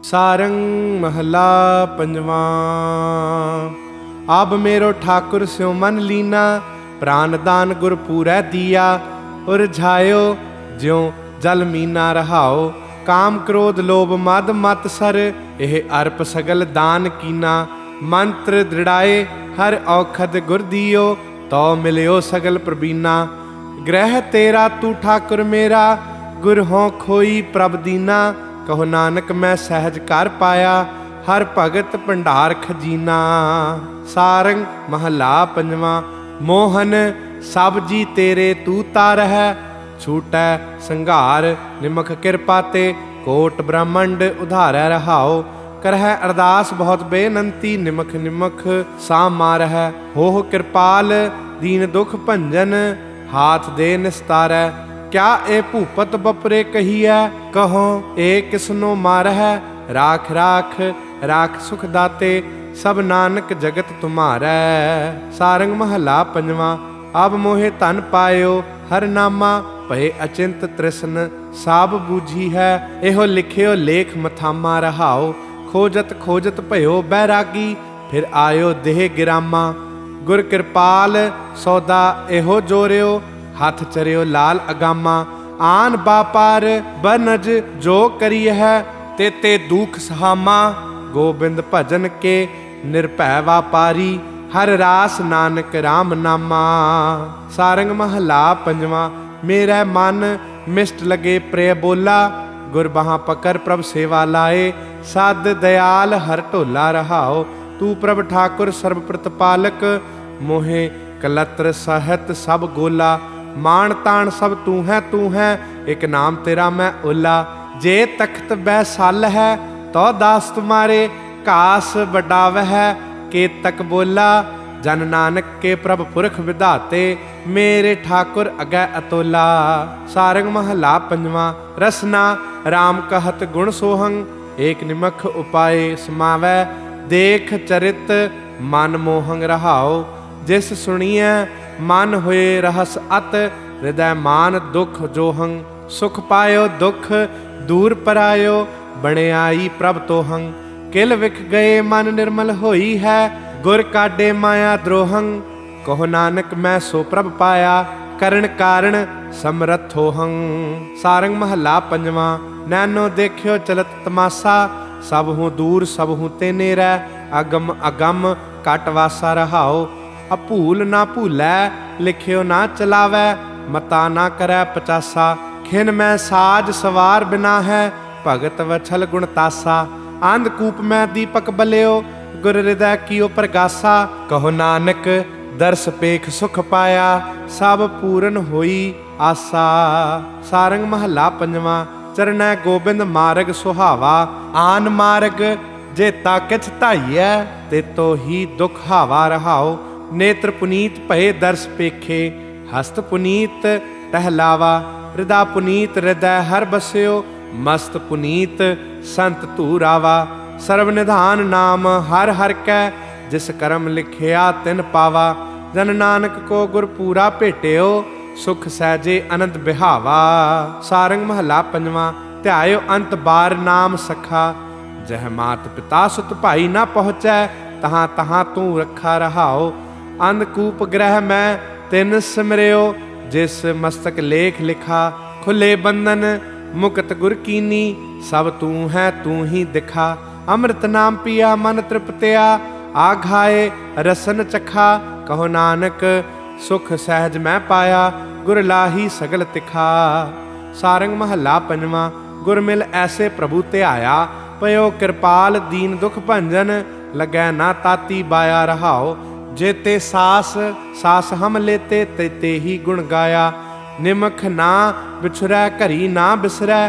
सारंग महला पंजवा। अब मेरो ठाकुर स्यो मन लीना, प्राण दान गुर पूरै दिया। उरझायो ज्यों जल मीना रहाओ, काम क्रोध लोभ मद मत सर। एह अर्प सगल दान कीना, मंत्र दृढ़ाए हर औखद गुर दियो। तो मिलियो सगल प्रबीना, ग्रह तेरा तू ठाकुर मेरा। गुर हों खोई प्रभ दीना, कहो नानक मैं सहज कर पाया। हर भगत भंडार खजीना। सारंग महला पंजवा। मोहन सब जी तेरे तू तारह, छूटै संघार निमख कृपा ते। कोट ब्रह्मंड उधारै रहाओ, करह अरदास बहुत बेनंती। निमख निमख सा मारह, हो कृपाल दीन दुख भंजन। हाथ दे निस्तारै, क्या ए भूपत बपरे कहिए। कहो ए किसनो मारह, राख राख राख सुख दाते। सब नानक जगत तुम्हारै। सारंग महला पंजवा। अब मोहे धन पायो हर नामा, भय अचिंत तृष्ण साब बूझी है। एहो लिखियो लेख मथामा रहाओ, खोजत खोजत भयो बैरागी। फिर आयो देह गिरामा, गुर कृपाल सौदा एहो जोरियो। हाथ चरियो लाल अगामा, आन बापार बनज जो करी है। तेते दुख सहामा, गोबिंद भजन के निर्भय व्यापारी। हर रास नानक राम नामा। सारंग महला पंजवा। मेरा मन मिष्ट लगे प्रिय बोला, गुर बहाँ पकर प्रभ सेवा लाए। साध दयाल हर ढोला रहाओ, तू प्रभ ठाकुर सर्व प्रतिपालक। मोहे कलत्र सहत सब गोला, मान तान सब तू है। एक नाम तेरा मैं ओला, जे तख्त बैसाल है। तो दास तुम्हारे कास बडाव है। के तक बोला जन नानक के प्रभ पुरख विधाते। मेरे ठाकुर अगै अतोला। सारंग महला पंजवा। रसना राम कहत गुण सोहंग, एक निमख उपाय समावै। देख चरित मन मोहंग रहाओ, जिस सुनिए मन होए रहस अत। हृदय मान दुख जोहंग, सुख पायो दुख दूर परायो। बणे आई प्रभ तोहंग, किल विख गए मन निर्मल होई है। गुर काडे माया द्रोहंग, कहो नानक मैं सो प्रभ पाया। करण कारण समरथ होहंग। सारंग महला पंजवा। नैनो देखियो चलत तमासा, सब हूँ दूर सब हूँ ते नेरै। अगम अगम कट वासा रहाओ, अभूल ना भूलै लिखियो ना चलावै। मता ना करै पचासा, खिन मैं साज सवार बिना है। भगत वछल गुण तासा, अंधकूप मैं दीपक बलियो। गुर हृदय कियो प्रगासा, कहो नानक दर्श पेख सुख पाया। सब पूरन होई आसा। सारंग महला पंजवा। चरणै गोबिंद मार्ग सुहावा, आन मार्ग जेता किछ धाइयै। ते तो ही दुख हावा रहाओ, नेत्र पुनीत भये दर्श पेखे। हस्त पुनीत टहलावा, हृदय पुनीत हृदय हर बस्यो। मस्त पुनीत संत धूरावा, सर्व निधान नाम हर हर कै। जिस कर्म लिखिया तिन पावा, जन नानक को गुर पूरा भेटियो। सुख सहजे आनंद बिहावा। सारंग महला पंजवा। ध्यायो अंत बार नाम सखा, जह मात पिता सुत भाई ना पहुँचै। तहाँ तहाँ तू रखा रहाओ, अंधकूप ग्रह में तिन सिमरियो। जिस मस्तक लेख लिखा, खुले बंधन मुक्त गुर कीनी। सब तू है तू ही दिखा, अमृत नाम पिया मन तृप्तिया। आघाए रसन चखा, कहो नानक सुख सहज मैं पाया। गुर लाही सगल तिखा। सारंग महला पंजवा। गुर मिल ऐसे प्रभु ध्याया, पयो कृपाल दीन दुख भंजन। लगै ना ताती बाया रहाओ, जेते सास सास हम लेते। ते ही गुण गाया, निमख ना बिछुरै घरी ना बिसरै।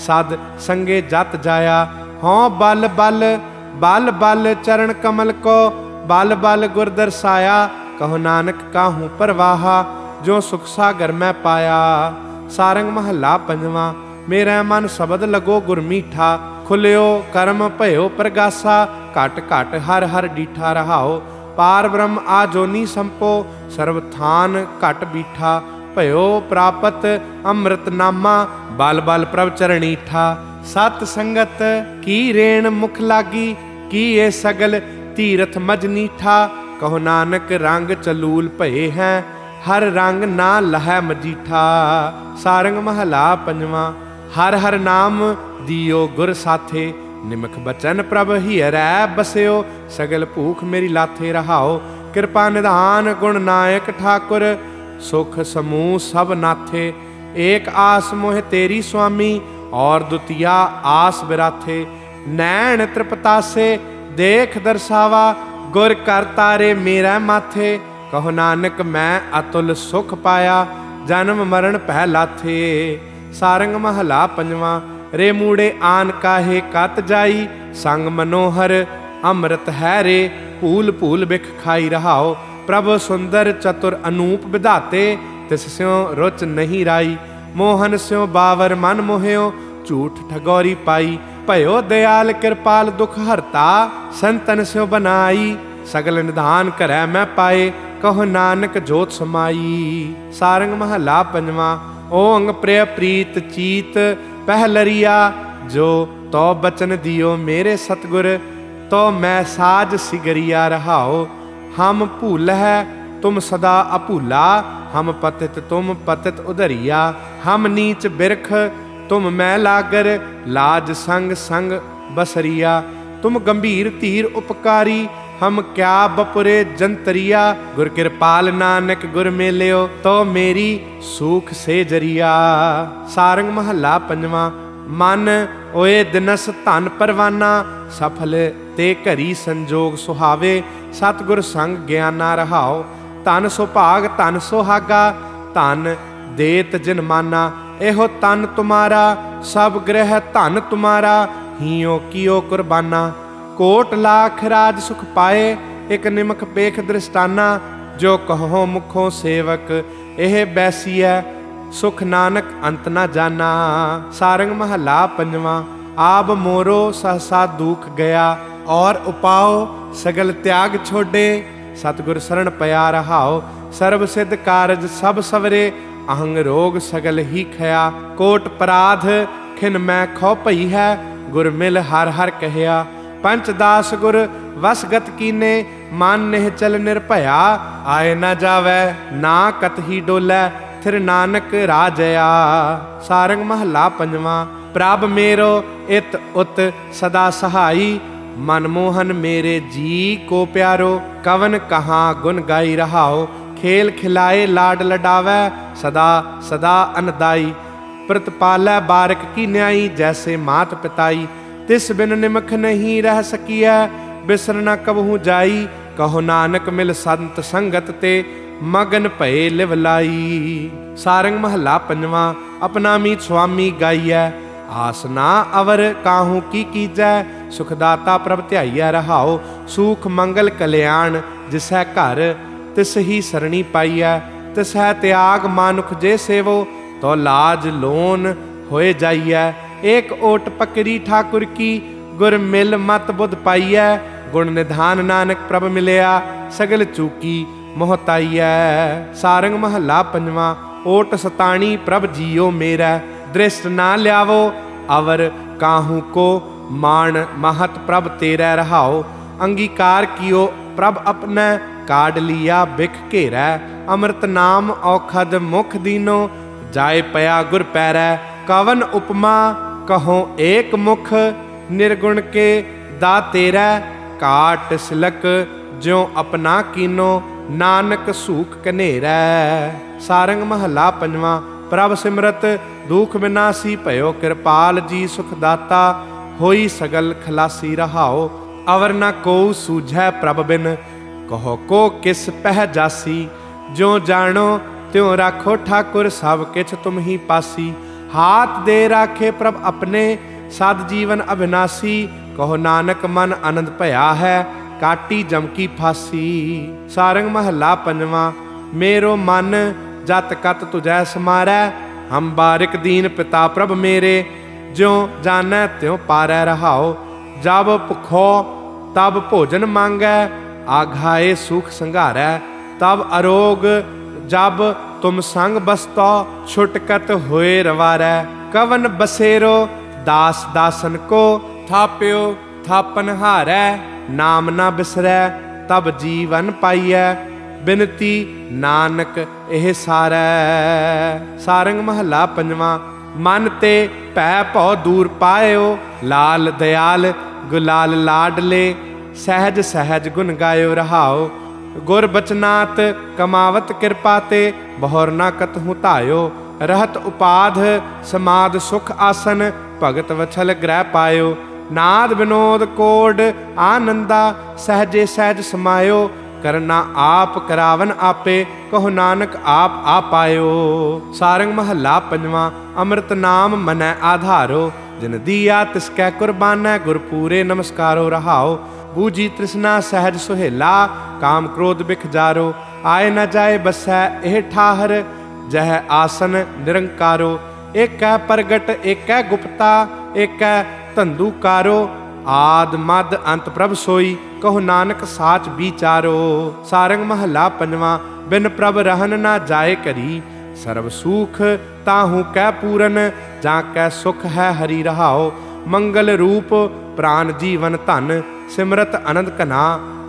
सद संगे जत जाया, हों बल बल बल बल चरण कमल को। बल बल गुर दर्शाया, कहो नानक काहू परवाहा। जो सुख सागर मैं पाया। सारंग महला पंजवा। मेरा मन शबद लगो गुर मीठा, खुलियो कर्म भयो प्रगासा। घट घट हर हर डीठा रहाओ, पार ब्रह्म आजोनी संपो। सर्वथान घट बीठा, भयो प्रापत अमृतनामा, बल बल प्रभ चरणीठा। सत संगत की रेण मुख लागी, की ये सगल तीरथ मजनीठा। कहो नानक रंग चलूल भये हैं, हर रंग ना लहै मजीठा। सारंग महला पंजवा। हर हर नाम दियो गुर साथे, निमख बचन प्रभ हियरै बस्यो। सगल भूख मेरी लाथे रहाओ, कृपा निधान गुण नायक ठाकुर। सुख समूह सब नाथे, एक आस मोह तेरी स्वामी। और दुतिया आस बिराथे, नैन त्रिपतासे देख दर्शावा। गुर कर तारे मेरा माथे, कहो नानक मैं अतुल सुख पाया। जन्म मरण पह लाथे। सारंग महला पंजवा। रे मूड़े आन काहे कत जाई, संग मनोहर अमृत है रे। भूल भूल बिख खाई रहाओ, प्रभ सुंदर चतुर अनूप विधाते। तिस स्यों रुच नहीं राई, मोहन स्यों बावर मन मोह्यो। झूठ ठगौरी पाई, भयो दयाल कृपाल दुख हरता। संतन स्यों बनाई, सगल निधान करै मैं पाए। कहो नानक जोत समाई। सारंग महला पंजवा। ओंग प्रिय प्रीत चीत पहलरिया, जो तो बचन दियो मेरे सतगुर। तो मैं साज सिगरिया रहाओ, हम भूल है तुम सदा अभूला। हम पतित तुम पतित उधरिया, हम नीच बिरख तुम मैं लागर। लाज संग संग बसरिया, तुम गंभीर धीर उपकारी। हम क्या बपुरे जंतरिया, गुर कृपाल नानक गुर मेलियो। तो मेरी सूख से जरिया। सारंग महला पंजवा। मन ओए दिनस धन परवाना, सफल ते घरी संजोग सुहावे। सतगुर संग ज्ञाना रहाओ, धन सुभाग धन सुहागा। धन देत जिन माना, एहो तन तुम्हारा। सब ग्रह धन तुम्हारा, हियो कियो कुर्बाना। कोट लाख राज सुख पाए, एक निमख पेख दृष्टाना। जो कहो मुखों सेवक, एह बैसीय सुख नानक अंत न जाना। सारंग महला पंजवा। आब मोरो सहसा दुख गया, और उपाओ सगल त्याग छोड़े। सतगुर शरण पया रहाओ, सर्व सिद्ध कारज सब सवरे। अहंग रोग सगल ही खया, कोट पराध खिन मैं खो पई है। गुर मिल हर हर कहया, पंचदास गुर वसगत कीने। मन निह चल निर्भया, आए न जावै ना कतही डोलै। थिर नानक राजया। सारंग महला पंजवा। प्रभ मेरो इत उत सदा सहाई, मनमोहन मेरे जी को प्यारो। कवन कहाँ गुन गाई रहाओ, खेल खिलाए लाड लडावै। सदा सदा अनदाई, प्रतिपालै बारक की न्यायी। जैसे मात पिताई, तिस बिन निमख नहीं रह सकिया। बिसर न कबहू जाई, कहो नानक मिल संत संगत ते। मगन भये लिव लाई। सारंग महला पंजवा। अपना मीत स्वामी गाइयै, आस ना अवर काहू की कीजै। सुखदाता प्रभ ध्याइयै रहाओ, सुख मंगल कल्याण जिसै घर। तिस ही सरणी पाइयै, तिसै त्याग मानुख जे सेवो। तो लाज लोन होए जाइयै, एक ओट पकड़ी ठाकुर की। गुर मिल मत बुध पाइयै, गुण निधान नानक प्रभ मिलिया। सगल चूकी मोहताइयै। सारंग महला पंजवा। ओट सताणी प्रभ जियो मेरा, दृष्ट ना ल्यावो। अवर काहू को मान महत प्रभ तेरा रहाओ। अंगीकार कियो प्रभ अपने, काड लिया बिख घेरै। अमृत नाम औखद मुख दीनो, जाए पया गुर पैरै। कवन उपमा कहो एक मुख, निर्गुण के दा तेरा। काट सिलक ज्यों अपना कीनो, नानक सूख कनेरै। सारंग महला पंजवा। प्रभ सिमरत दुख विनाशी, भयो कृपाल जी सुखदाता। होई सगल खलासी रहाओ, अवर न को सूझै प्रभ बिन। कहो को किस पह जासी, ज्यों जानो त्यों राखो ठाकुर। सब किछ तुम ही पासी, हाथ दे राखे प्रभ अपने। सद जीवन अविनाशी, कहो नानक मन आनंद भया है। काटी जम की फांसी। सारंग महला पंजवा। मेरो मन जत कत तुझै समारै, हम बारिक दीन पिता प्रभ मेरे। ज्यों जानै त्यों पारै रहाओ, जब भुखो तब भोजन मांगै। आघाए सुख संघारै, तब अरोग जब तुम संग बसतो छुटकत होए रवारै। कवन बसेरो दास दासन को थाप्यो थापन हारै। नाम ना बिसरै तब जीवन पाइयै बिनती नानक एह सारै। सारंग महला पंजवां। मन ते भै भौ दूर पायो लाल दयाल गुलाल लाडले। सहज सहज गुण गायो रहाओ गुर बचनात कमावत कृपा ते बहुर ना कतहु धायो। रहत उपाध समाध सुख आसन भगत वछल ग्रह पायो। नाद विनोद कोड आनंदा सहजे सहज समायो। करना आप करावन आपे कहो नानक आप आ पायो। सारंग महला पंजवां। अमृत नाम मनै आधारो जिन दिया तिसकै कुर्बानै। गुर पूरे नमस्कारो रहाओ बूझी तृष्णा सहज सुहेला। काम क्रोध बिख जारो आए न जाए बसै एह ठाहर। जह आसन निरंकारो एक प्रगट एक गुप्ता एक धंधुकारो। आद मद अंत प्रभ सोई कहो नानक साच विचारो। सारंग महला पंजवां। बिन प्रभ रहन ना जाए करी सर्व सुख ताहू कै पूरन। जाकै सुख है हरि रहाओ मंगल रूप प्राण जीवन धन। सिमरत आनंद कना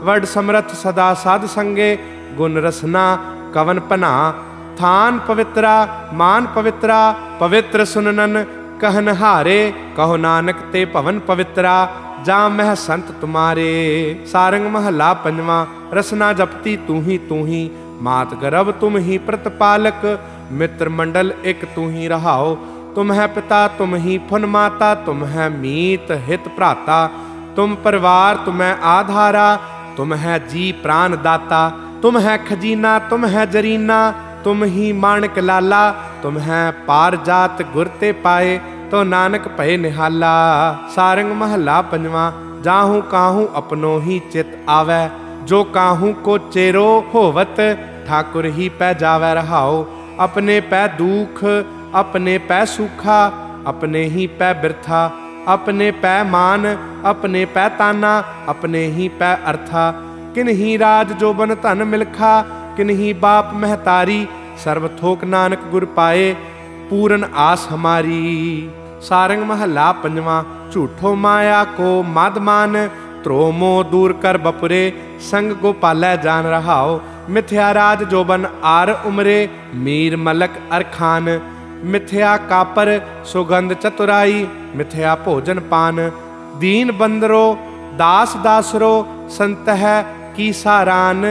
वड समरथ सदा साध संगे। गुण रसना कवन पना थान पवित्रा मान पवित्रा। पवित्र सुननन कहन हारे कहो नानक ते भवन पवित्रा। जा मह संत तुम्हारे। सारंग महला पंजवां। रसना जपती तू ही मात गर्भ तुम ही प्रतिपालक। मित्र मंडल एक तू ही रहाओ तुम है पिता तुम ही फुन माता। तुम है मीत हित भ्राता तुम परिवार तुम है आधारा। तुम है जी प्राण दाता तुम है खजीना तुम है जरीना। तुम ही माणक लाला तुम है पार जात गुर ते पाए तो नानक भय निहाला। सारंग महला पंजवां। जाहू काहू अपनो ही चित आवै जो काहू को चेरो होवत। ठाकुर ही पै जावै रहाओ अपने पै दुख अपने पै सुखा। अपने ही पै बिरथा अपने पै मान अपने पै ताना। अपने ही पै अर्था किन ही राज जोबन धन मिलखा। किन ही बाप महतारी सर्व थोक नानक गुर पाए पूरन आस हमारी। सारंग महला पंजवां। झूठो माया को मद मान त्रो मोह दूर कर बपुरे। संग गोपालै जान रहाओ मिथ्या राज जोबन आर उमरे। मीर मलक अरखान मिथ्या कापर सुगंध चतुराई। मिथ्या भोजन पान दीन बंदरो दास दासरो। संत है की सारान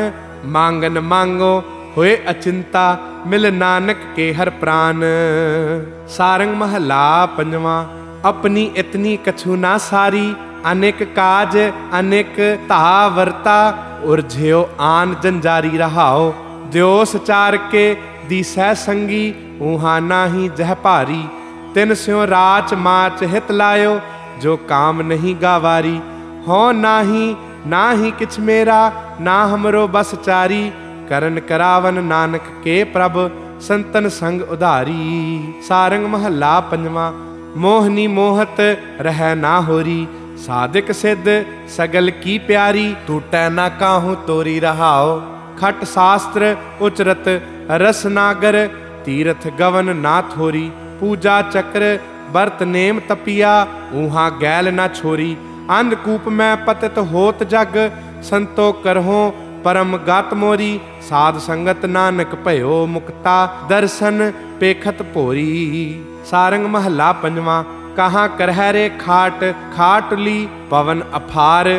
मांगन मांगो होए अचिंता मिल नानक के हर प्राण। सारंग महला पंजवां। अपनी इतनी कछु ना सारी अनेक काज अनेक तावरता। उर्झ्यो आन जंजारी रहाओ द्योस चार के दिसै संगी। ऊहा नाही जह भारी तिन स्यों राच माच हित लायो। जो काम नहीं गावारी हो नाही किछ मेरा ना हमरो बस चारी। करन करावन नानक के प्रभ संतन संग उधारी। सारंग महला पंजवां। मोहनी मोहत रह ना होरी साधिक सिद्ध सगल की प्यारी। टूटै ना काहू तोरी रहाओ खट शास्त्र उचरत रसनागर। तीर्थ गवन ना थोरी पूजा चक्र बरत नेम तपिया। ऊहा गैल ना छोरी अंधकूप में पतित होत जग। संतो करहो परम गत मोरी साध संगत नानक भयो मुक्ता। दर्शन पेखत भोरी। सारंग महला पंजवां। कहाँ करहरे खाट खाटली पवन अफार।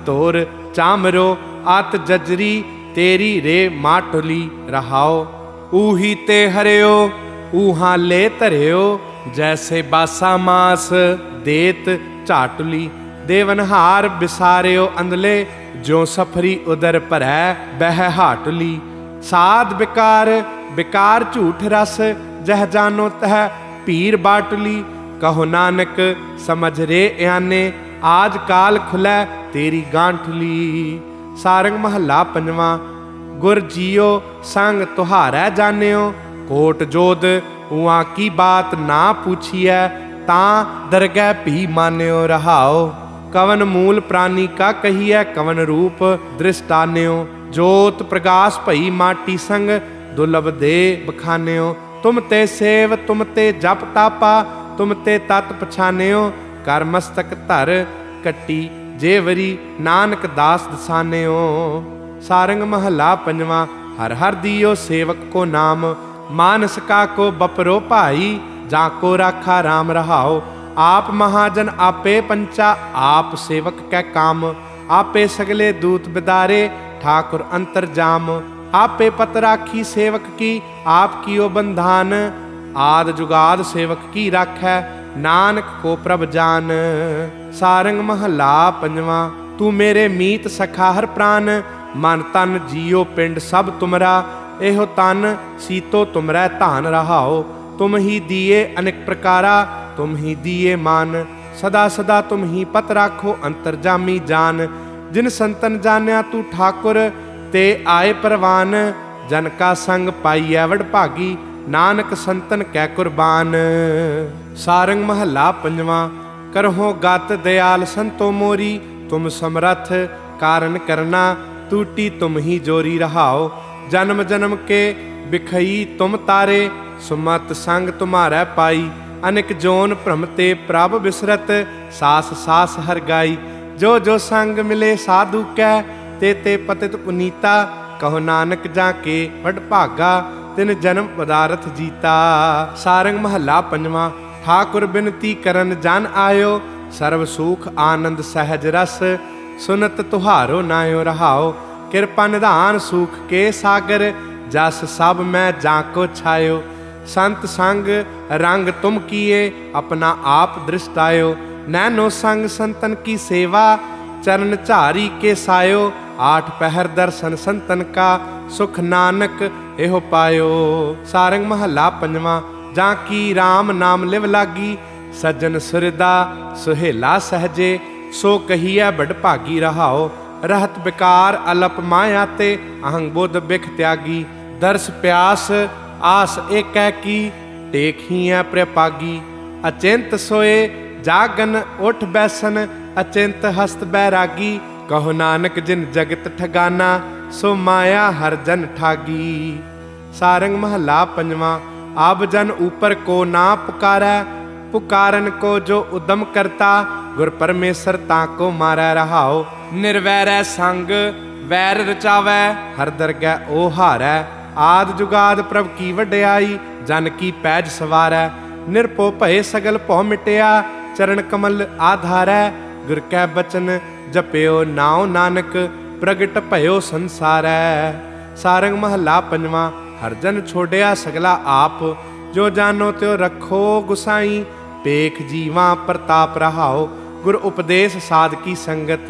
तोर चामरो आत जजरी तेरी रे माटुली रहाओ। ऊही ते हरियो ऊहा ले धरियो। जैसे बासा मास देत झाटुली। देवनहार बिसारियो अंधले जो सफरी उदर भरै बह हाटुली। साध बिकार बिकार झूठ रस जह जानो तह पीर बाटुली। कहो नानक समझ रे आने आज काल खुलै तेरी गांठुली। सारंग महला पंजवां। गुर जियो संग तुहारै जानियो। कोट जोध उहाँ की बात ना पूछिए तां दरगह भी मान्यो रहाओ। कवन मूल प्राणी का कहिए कवन रूप दृष्टान्यो। जोत प्रकाश भई माटी संग दुर्लभ दे बखान्यो। तुम ते सेव तुम ते जप तापा, तुम ते तत् पछान्यो। कर मस्तक धर कट्टी जेवरी, नानक दास दसान्यो। सारंग महला पंजवा। हर हर दियो सेवक को नाम, मानस का को बपरो भाई। जाको राखा राम रहाओ, आप महाजन आपे पंचा। आप सेवक कै काम, आपे सगले दूत बिदारे। ठाकुर अंतर जाम, आपे पत राखी सेवक की। आप कियो बंधान, आद जुगाद सेवक की राखै। नानक को प्रभ जान। सारंग महला पंजवा। तू मेरे मीत सखा हर प्राण, मन तन जियो पिंड सब तुमरा। एहो तन सीतो तुमरै धान रहाओ, तुम ही दिए अनेक प्रकारा। तुम ही दिए मान, सदा सदा तुम ही पत राखो। अंतरजामी जान, जिन संतन जान्या तू ठाकुर। ते आए परवान, जन का संग पाइयै वड भागी। नानक संतन कै कुर्बान। सारंग महला पंजवा। करहो गत दयाल संतो मोरी, तुम समरथ कारण करना। टूटी तुम ही जोरी रहाओ, जन्म जन्म के बिखई तुम तारे। सुमत संग तुम्हारा पाई, अनेक जोन भ्रम ते प्रभ बिसरत। सास सास हर गाई, जो जो संग मिले साधु कै। ते पतित पुनीता, कहो नानक जाके वड भागा। तिन जन्म पदारथ जीता। सारंग महला पंजवा। ठाकुर बिनती करन जन आयो, सर्व सुख आनंद सहज रस। सुनत तुहारो नायो रहाओ, कृपा निधान सुख के सागर। जस सब मैं जाको छायो, संत संग रंग तुम किए। अपना आप दृष्टायो, नैनो संग संतन की सेवा। चरण झारी के सायो, आठ पहर दर्शन संतन का। सुख नानक एहो पायो। सारंग महला पंजवा। जाकी राम नाम लिव लागी, सज्जन सुरदा सुहेला सहजे। सो कहिए बड़ भागी रहाओ, रहत विकार अलप माया ते। अहंग बुध बिख त्यागी, दर्श प्यास आस एक की। टेक ही है प्रपागी, अचिंत सोए जागन उठ बैसन। अचिंत हस्त बैरागी, कहो नानक जिन जगत ठगाना। सो माया हर जन ठागी। सारंग महला पंजवा। अब जन ऊपर को ना पुकारै, पुकारन को जो उदम करता। गुर परमेश्वर ताको मारै रहाओ, निर्वैरै संग वैर रचावै। हर दरगह ओ हारै, आद जुगाद प्रभ की वड्याई। जन की पैज सवारै, निरपो भय सगल भौ मिटया। चरण कमल आधारै, गुर कै बचन जप्यो। नाओ नानक प्रगट भयो संसारै। सारंग महला पंजवा। हर जन छोड़िया सगला आप, जो जानो त्यो रखो गुसाई। पेख जीवा प्रताप रहाओ, गुर उपदेश साध की संगत।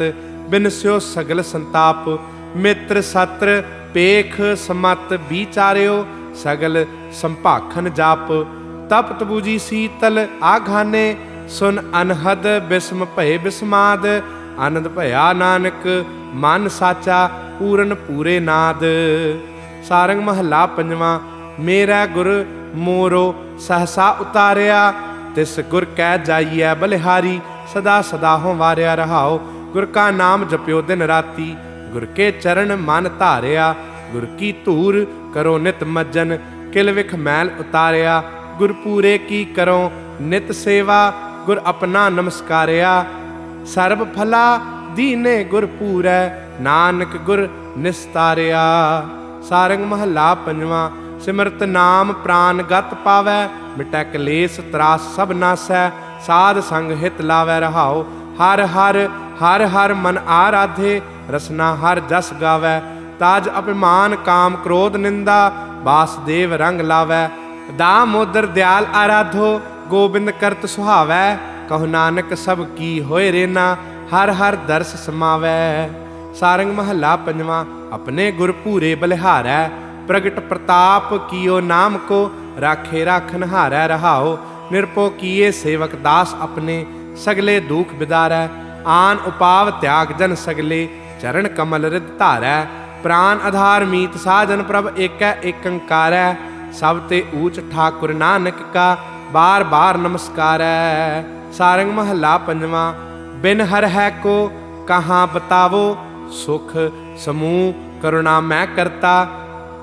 बिनस्यो सगल संताप, मित्र सत्र पेख समत विचार्यो। सगल संभाखन जाप, तपत बूझी शीतल आघाने। सुन अनहद बिस्म भय बिस्माद। आनंद भया नानक मन साचा, पूरन पूरे नाद। सारंग महला पंजवा। मेरा गुर मोरो सहसा उतारिया। तिस गुर कै जाइए बलिहारी, सदा सदा हो वारिया रहाओ। गुर का नाम जप्यो दिन राती, गुर के चरण मन धारिया। गुर की धूर करो नित मज्जन, किल विख मैल उतारिया। गुर पूरे की करो नित सेवा, गुर अपना नमस्कारिया। सर्ब फला दीने गुर पूरै, नानक गुर निस्तारिया। सारंग महला पंजवा। सिमरत नाम प्राण गत पावै, मिटै कलेस त्रास सब नासै। साध संग हित लावै रहाओ, हर हर हर हर मन आराधे। रसना हर जस गावै, ताज अभिमान काम क्रोध निंदा। वासुदेव रंग लावै, दामोदर दयाल आराधो। गोबिंद करत सुहावै, कहो नानक सब की होए रेना। हर हर दर्श समावै। सारंग महला पंजवा। अपने गुर पूरे बलिहारै, प्रगट प्रताप कियो नाम को। राखे राखन हारै रहाओ, निरपो किए सेवक दास अपने। सगले दुख बिदारै, आन उपाव त्याग जन सगले। चरण कमल रिद धारै, प्राण आधार मीत साजन। प्रभ एकै एकंकारै, सब ते ऊच ठाकुर नानक का। बार बार नमस्कारै। सारंग महला पंजवा। बिन हर है को कहाँ बतावो, सुख समूह करुणा मैं करता।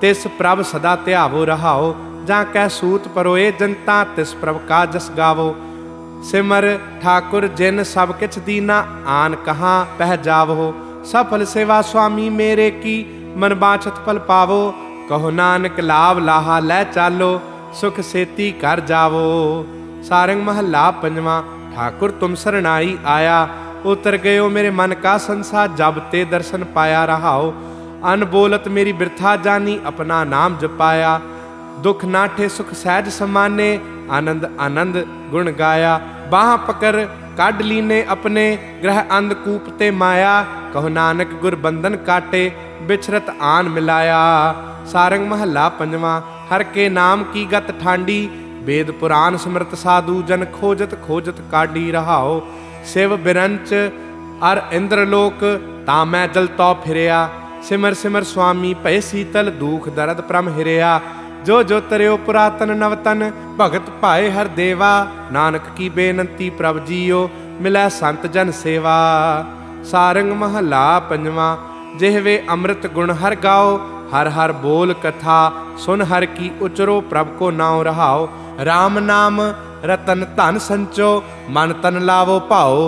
तिस प्रभ सदा ध्यावो रहाओ। जां कै सूत परोए जनता तिस प्रभ का जस गावो। सिमर ठाकुर जिन सब किछ दीना आन कहाँ पह जावो। सफल सेवा स्वामी मेरे की मन बाछत फल पावो। कहो नानक लाभ लाहा लै चालो सुख सेती कर जावो। सारंग महला पंजवा। ठाकुर तुम सरनाई आया उतर गयो मेरे मन का संसा। जब ते दर्शन पाया रहाओ अनबोलत मेरी बिरथा जानी अपना नाम जपाया। दुख नाठे सुख सहज समाने आनंद आनंद गुण गाया। बाह पकर काढ़ लीने अपने ग्रह अंधकूप ते माया। कहो नानक गुर बंधन काटे बिछरत आन मिलाया। सारंग महला पंजवा। हर के नाम की गत ठांडी वेद पुराण स्मृत साधु जन खोजत खोजत काढ़ी रहाओ। शिव बिरंच अर इंद्रलोक ता मैं जल तो फिरया। सिमर सिमर स्वामी भय शीतल दुख दर्द प्रम हिरया। जो जो तरियो पुरातन नवतन भगत पाए हर देवा। नानक की बेनंती प्रभ जियो मिलै संत जन सेवा। सारंग महला पंजवा। जिहवे अमृत गुण हर गाओ हर हर बोल कथा। सुन हर की उचरो प्रभ को नाम रहाओ। राम नाम रतन धन संचो मन तन लावो भाओ।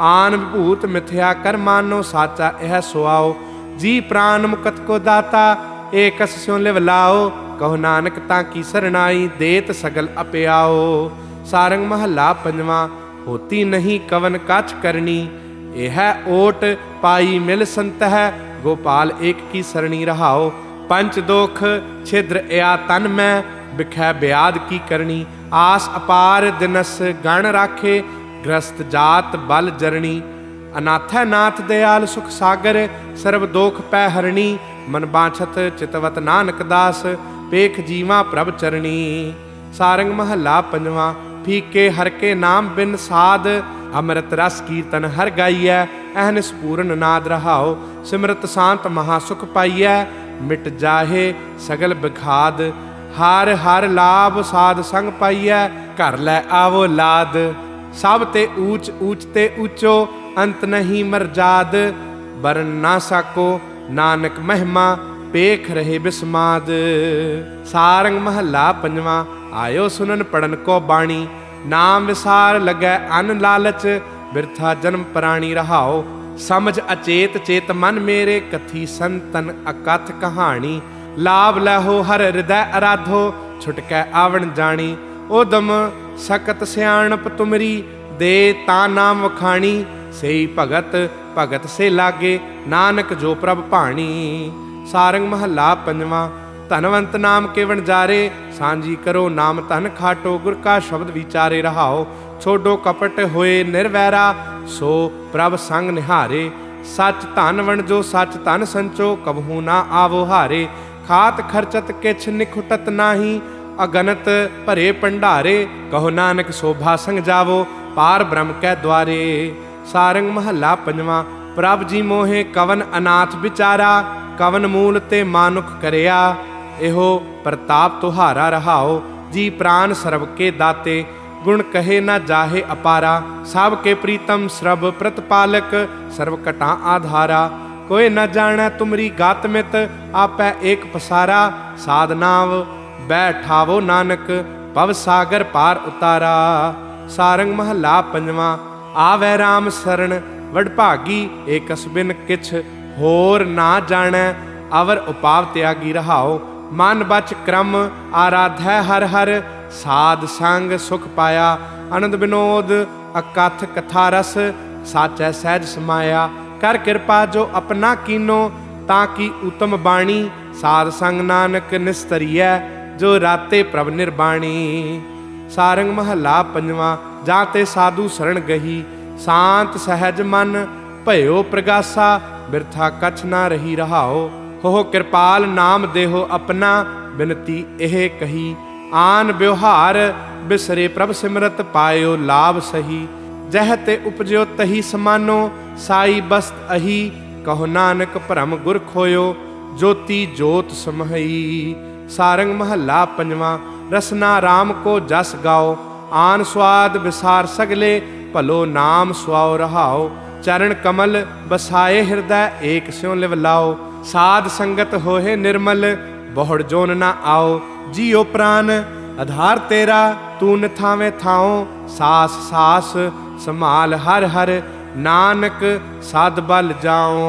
आन विभूत मिथ्या कर मानो साचा यह सुआओ। जी प्राण मुकत को दाता एकस स्यों लिव लाओ। कहो नानक ताकी सरनाई देत सगल अपयाओ। सारंग महला पंजवा। होती नहीं कवन काछ करनी यह ओट पाई मिल संत है। गोपाल एक की सरणी रहाओ। पंच दोख छिद्र या तन में बिखै ब्याद की करनी। आस अपार दिनस गण राखे ग्रस्त जात बल जरणी। अनाथै नाथ दयाल सुख सागर सर्व दोख पै हरणी। मन बाछत चितवत नानक दास पेख जीवा प्रभ चरणी। सारंग महला पंजवा। फीके हर के नाम बिन साध अमृत रस कीर्तन हर गाइयै। अहनिस पूर्ण नाद रहाओ। सिमरत शांत महासुख पाइयै मिट जाहे सगल बिखाद। हर हर लाभ साध संग पाइयै घर लै आवो लाद। सब ते ऊंच ऊंच ते ऊंचो अंत नहीं मरजाद। बरन ना साको नानक महिमा पेख रहे बिस्माद। सारंग महला पंजवा। आयो सुनन पढ़न को बाणी नाम विसार लगै अन लालच। बिरथा जन्म प्राणी रहाओ। समझ अचेत चेत मन मेरे कथी संतन अकथ कहानी। लाभ लहो हर हृदय आराधो छुटकै आवण जानी। ओदम सकत सियाणप तुमरी दे ता नाम वखाणी। सेई भगत भगत से लागे नानक जो प्रभ भाणी। सारंग महला पंजवा। धनवंत नाम के वणजारे सांझी करो नाम धन खाटो। गुर का शब्द विचारे रहाओ। छोडो कपट होए निर्वैरा सो प्रभ संग निहारे। सच धन वणजो सच धन संचो कबहू ना आवो हारे। खात खर्चत किछ निखुटत नाही अगनत भरे भंडारे। कहो नानक शोभा संग जावो पार ब्रह्म कै द्वारे। सारंग महला पंजवा। प्रभ जी मोहे कवन अनाथ बिचारा कवन मूल ते मानुख करया। एहो प्रताप तुहारा रहाओ। जी प्राण सर्व के दाते गुण कहे न जाहे अपारा। सब के प्रीतम सर्व प्रतिपालक सर्व कटा आधारा। कोई न जाने तुमरी गात मित आपै एक पसारा। साधनाव बैठावो नानक भव सागर पार उतारा। सारंग महला पंजवा। आवे राम शरण वडभागी एकस बिन किछ होर ना जाने। अवर उपाव त्यागी रहाओ। मन बच क्रम आराधै हर हर। साध संग सुख पाया आनंद विनोद अकथ कथा रस। साचै सहज समाया कर कृपा जो अपना कीनो। ताकि उत्तम बाणी साध संग नानक निस्तरियै। जो राते प्रभ निर्बाणी। सारंग महला पंजवा। जाते साधु शरण गही शांत सहज मन। भयो प्रगासा बिरथा कछ ना रही रहाओ। हो कृपाल नाम देहो अपना बिनती एह कही। आन व्यवहार बिसरे प्रभ सिमरत पायो लाभ सही। जह ते उपजो तही समानो साई बस्त अही। कहो नानक भरम गुर खोयो ज्योति जोत समहई। सारंग महला पंजवा। रसना राम को जस गाओ आन स्वाद विसार सगले। भलो नाम सुआओ रहाओ। चरण कमल बसाए हृदय एक स्यों लिव लाओ। साध संगत होए निर्मल ਬਹੁੜ ਜੋਨ ਨਾ ਆਓ। ਜੀਓ ਪ੍ਰਾਨ ਆਧਾਰ ਤੇਰਾ, ਤੂੰ ਨਿਥਾਵੇਂ ਥਾਓ। ਸਾਸ ਸਾਸ ਸੰਭਾਲ ਹਰ ਹਰ, ਨਾਨਕ ਸਦ ਬਲ ਜਾਓ।